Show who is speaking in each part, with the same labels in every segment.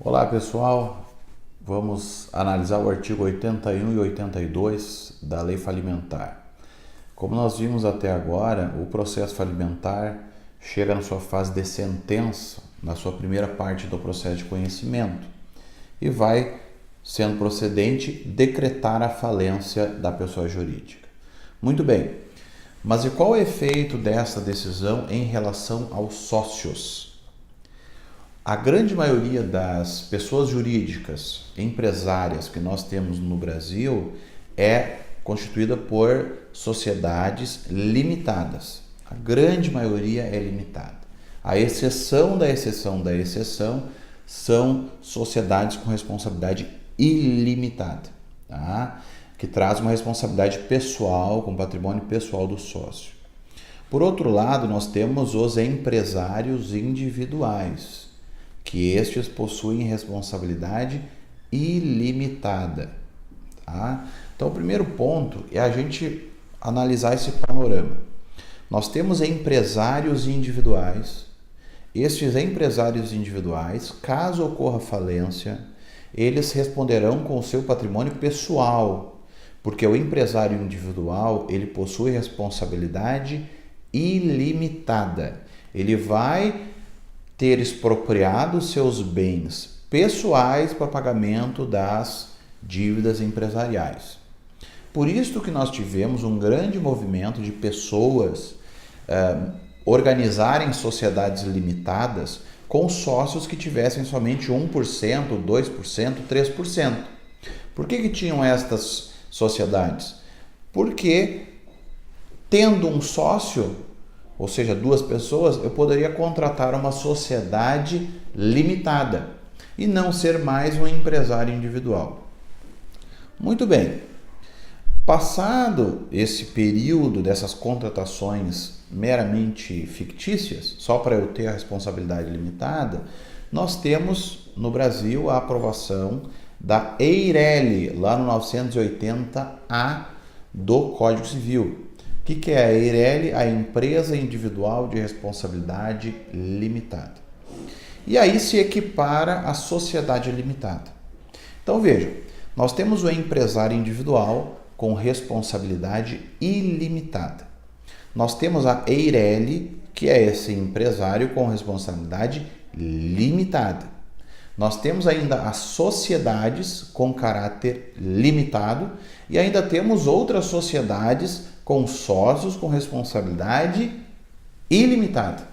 Speaker 1: Olá pessoal, vamos analisar o artigo 81 e 82 da Lei Falimentar. Como nós vimos até agora, o processo falimentar chega na sua fase de sentença, na sua primeira parte do processo de conhecimento, e vai, sendo procedente, decretar a falência da pessoa jurídica. Muito bem, mas e qual é o efeito dessa decisão em relação aos sócios? A grande maioria das pessoas jurídicas, empresárias que nós temos no Brasil é constituída por sociedades limitadas. A grande maioria é limitada. A exceção da exceção da exceção são sociedades com responsabilidade ilimitada, tá? Que traz uma responsabilidade pessoal, com patrimônio pessoal do sócio. Por outro lado, nós temos os empresários individuais, que estes possuem responsabilidade ilimitada. Tá? Então, o primeiro ponto é a gente analisar esse panorama. Nós temos empresários individuais. Estes empresários individuais, caso ocorra falência, eles responderão com o seu patrimônio pessoal, porque o empresário individual ele possui responsabilidade ilimitada. Ele vai ter expropriado seus bens pessoais para pagamento das dívidas empresariais. Por isso que nós tivemos um grande movimento de pessoas organizarem sociedades limitadas com sócios que tivessem somente 1%, 2%, 3%. Por que tinham estas sociedades? Porque tendo um sócio, ou seja, duas pessoas, eu poderia contratar uma sociedade limitada e não ser mais um empresário individual. Muito bem. Passado esse período dessas contratações meramente fictícias, só para eu ter a responsabilidade limitada, nós temos no Brasil a aprovação da EIRELI, lá no 980A do Código Civil. O que é a EIRELI? A Empresa Individual de Responsabilidade Limitada. E aí se equipara a sociedade limitada. Então vejam, nós temos o empresário individual com responsabilidade ilimitada. Nós temos a EIRELI, que é esse empresário com responsabilidade limitada. Nós temos ainda as sociedades com caráter limitado e ainda temos outras sociedades com sócios com responsabilidade ilimitada,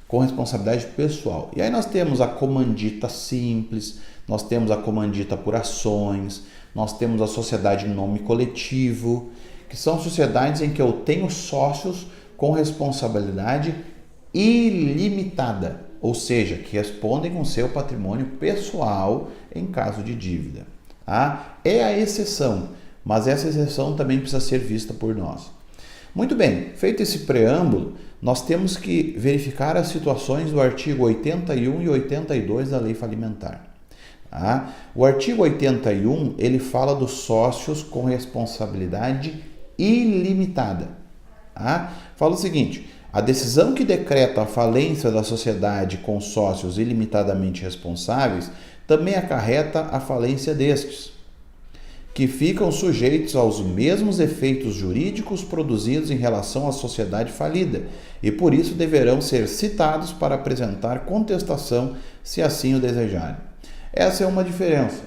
Speaker 1: com responsabilidade pessoal. E aí nós temos a comandita simples, nós temos a comandita por ações, nós temos a sociedade em nome coletivo, que são sociedades em que eu tenho sócios com responsabilidade ilimitada, ou seja, que respondem com seu patrimônio pessoal em caso de dívida. Tá? É a exceção, mas essa exceção também precisa ser vista por nós. Muito bem, feito esse preâmbulo, nós temos que verificar as situações do artigo 81 e 82 da Lei Falimentar. Tá? O artigo 81, ele fala dos sócios com responsabilidade ilimitada. Tá? Fala o seguinte: a decisão que decreta a falência da sociedade com sócios ilimitadamente responsáveis também acarreta a falência destes, que ficam sujeitos aos mesmos efeitos jurídicos produzidos em relação à sociedade falida e por isso deverão ser citados para apresentar contestação se assim o desejarem. Essa é uma diferença.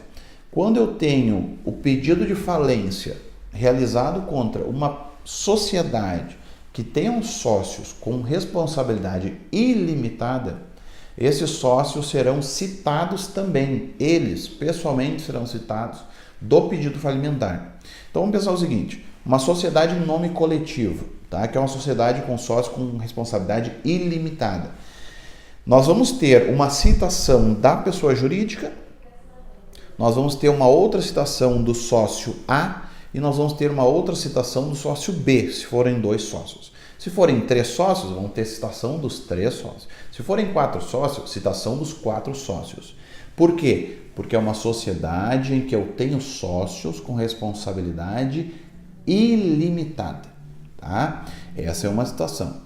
Speaker 1: Quando eu tenho o pedido de falência realizado contra uma sociedade que tenham sócios com responsabilidade ilimitada, esses sócios serão citados também, eles pessoalmente serão citados do pedido falimentar. Então vamos pensar o seguinte: uma sociedade em nome coletivo, tá? Que é uma sociedade com sócios com responsabilidade ilimitada. Nós vamos ter uma citação da pessoa jurídica, nós vamos ter uma outra citação do sócio A e nós vamos ter uma outra citação do sócio B, se forem dois sócios. Se forem 3 sócios, vamos ter citação dos 3 sócios. Se forem 4 sócios, citação dos 4 sócios. Por quê? Porque é uma sociedade em que eu tenho sócios com responsabilidade ilimitada. Tá? Essa é uma situação.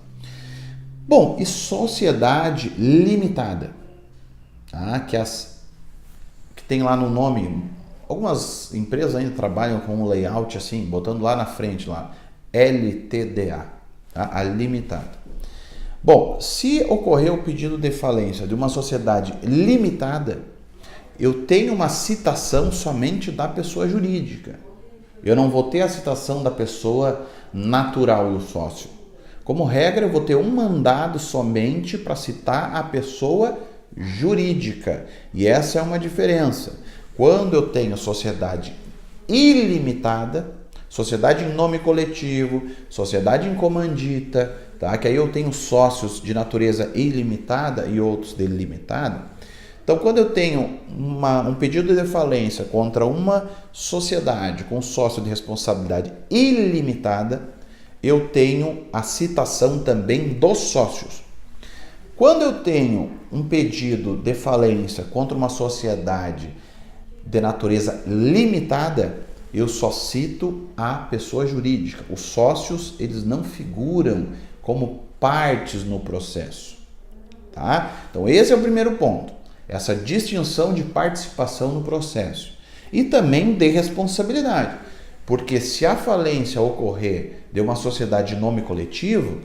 Speaker 1: Bom, e sociedade limitada? Tá? Que as tem lá no nome, algumas empresas ainda trabalham com um layout assim, botando lá na frente, lá, LTDA, tá? A limitada. Bom, se ocorrer o pedido de falência de uma sociedade limitada, eu tenho uma citação somente da pessoa jurídica. Eu não vou ter a citação da pessoa natural e o sócio. Como regra, eu vou ter um mandado somente para citar a pessoa jurídica. E essa é uma diferença. Quando eu tenho sociedade ilimitada, sociedade em nome coletivo, sociedade em comandita, tá? Que aí eu tenho sócios de natureza ilimitada e outros delimitada. Então, quando eu tenho um pedido de falência contra uma sociedade com sócio de responsabilidade ilimitada, eu tenho a citação também dos sócios. Quando eu tenho um pedido de falência contra uma sociedade de natureza limitada, eu só cito a pessoa jurídica. Os sócios, eles não figuram como partes no processo, tá? Então, esse é o primeiro ponto, essa distinção de participação no processo e também de responsabilidade, porque se a falência ocorrer de uma sociedade de nome coletivo,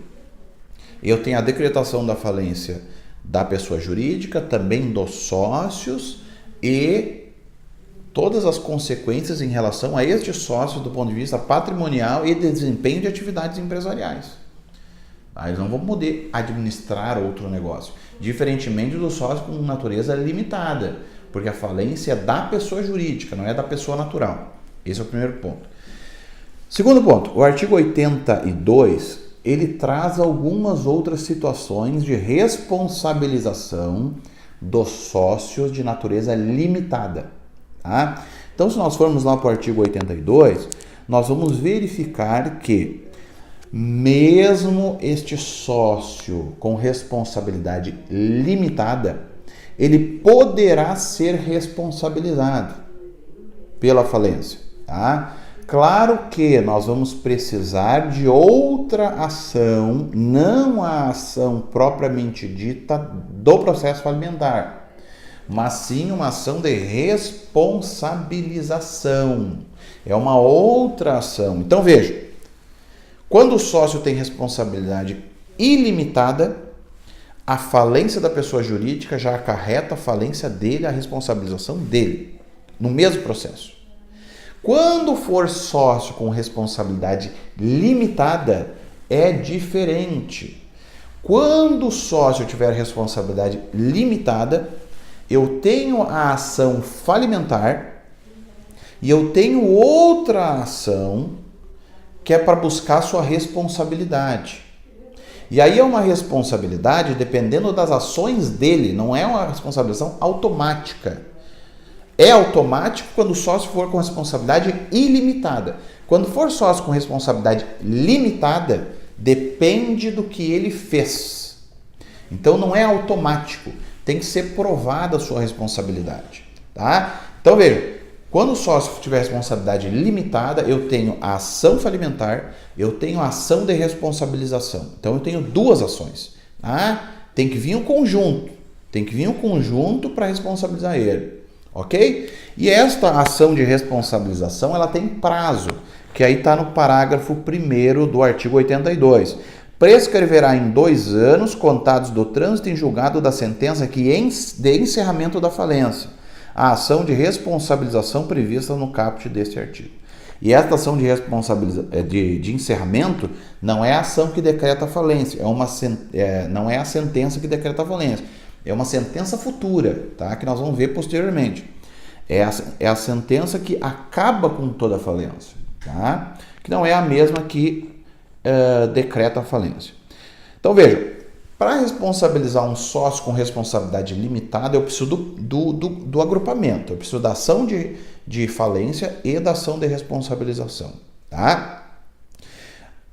Speaker 1: eu tenho a decretação da falência da pessoa jurídica, também dos sócios e todas as consequências em relação a estes sócios do ponto de vista patrimonial e de desempenho de atividades empresariais. Eles não vão poder administrar outro negócio, diferentemente do sócio com natureza limitada, porque a falência é da pessoa jurídica, não é da pessoa natural. Esse é o primeiro ponto. Segundo ponto, o artigo 82, ele traz algumas outras situações de responsabilização dos sócios de natureza limitada. Tá? Então, se nós formos lá para o artigo 82, nós vamos verificar que mesmo este sócio com responsabilidade limitada, ele poderá ser responsabilizado pela falência. Tá? Claro que nós vamos precisar de outra ação, não a ação propriamente dita do processo falimentar, mas sim uma ação de responsabilização. É uma outra ação. Então veja, quando o sócio tem responsabilidade ilimitada, a falência da pessoa jurídica já acarreta a falência dele, a responsabilização dele, no mesmo processo. Quando for sócio com responsabilidade limitada, é diferente. Quando o sócio tiver responsabilidade limitada, eu tenho a ação falimentar e eu tenho outra ação que é para buscar sua responsabilidade. E aí é uma responsabilidade dependendo das ações dele, não é uma responsabilização automática. É automático quando o sócio for com responsabilidade ilimitada. Quando for sócio com responsabilidade limitada, depende do que ele fez. Então não é automático, tem que ser provada a sua responsabilidade. Tá? Então veja, quando o sócio tiver responsabilidade limitada, eu tenho a ação falimentar, eu tenho a ação de responsabilização. Então eu tenho duas ações. Tá? Tem que vir um conjunto para responsabilizar ele. Ok? E esta ação de responsabilização, ela tem prazo, que aí está no parágrafo 1º do artigo 82. Prescreverá em 2 anos, contados do trânsito em julgado da sentença de encerramento da falência, a ação de responsabilização prevista no caput deste artigo. E esta ação de encerramento não é a ação que decreta a falência, não é a sentença que decreta a falência. É uma sentença futura, tá? Que nós vamos ver posteriormente. É a sentença que acaba com toda a falência, tá? Que não é a mesma que decreta a falência. Então veja, para responsabilizar um sócio com responsabilidade limitada, eu preciso do agrupamento, eu preciso da ação de falência e da ação de responsabilização, tá?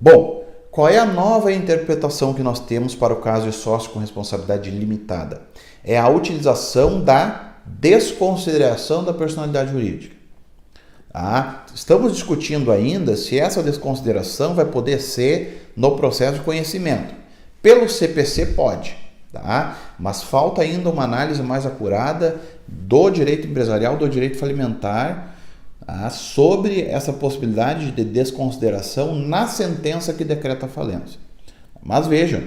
Speaker 1: Bom, qual é a nova interpretação que nós temos para o caso de sócio com responsabilidade limitada? É a utilização da desconsideração da personalidade jurídica. Tá? Estamos discutindo ainda se essa desconsideração vai poder ser no processo de conhecimento. Pelo CPC pode, tá? Mas falta ainda uma análise mais acurada do direito empresarial, do direito falimentar, sobre essa possibilidade de desconsideração na sentença que decreta a falência. Mas vejam,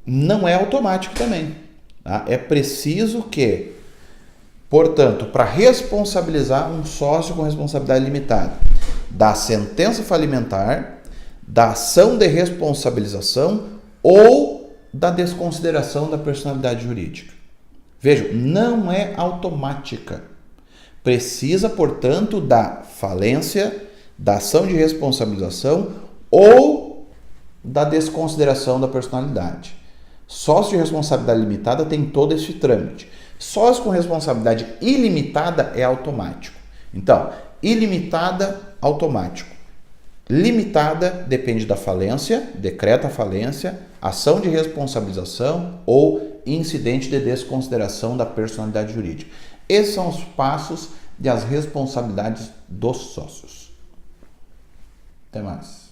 Speaker 1: não é automático também. É preciso que, portanto, para responsabilizar um sócio com responsabilidade limitada, da sentença falimentar, da ação de responsabilização ou da desconsideração da personalidade jurídica. Vejam, não é automática. Precisa, portanto, da falência, da ação de responsabilização ou da desconsideração da personalidade. Sócio de responsabilidade limitada tem todo esse trâmite. Sócio com responsabilidade ilimitada é automático. Então, ilimitada, automático. Limitada depende da falência, decreta a falência, ação de responsabilização ou incidente de desconsideração da personalidade jurídica. Esses são os passos das responsabilidades dos sócios. Até mais.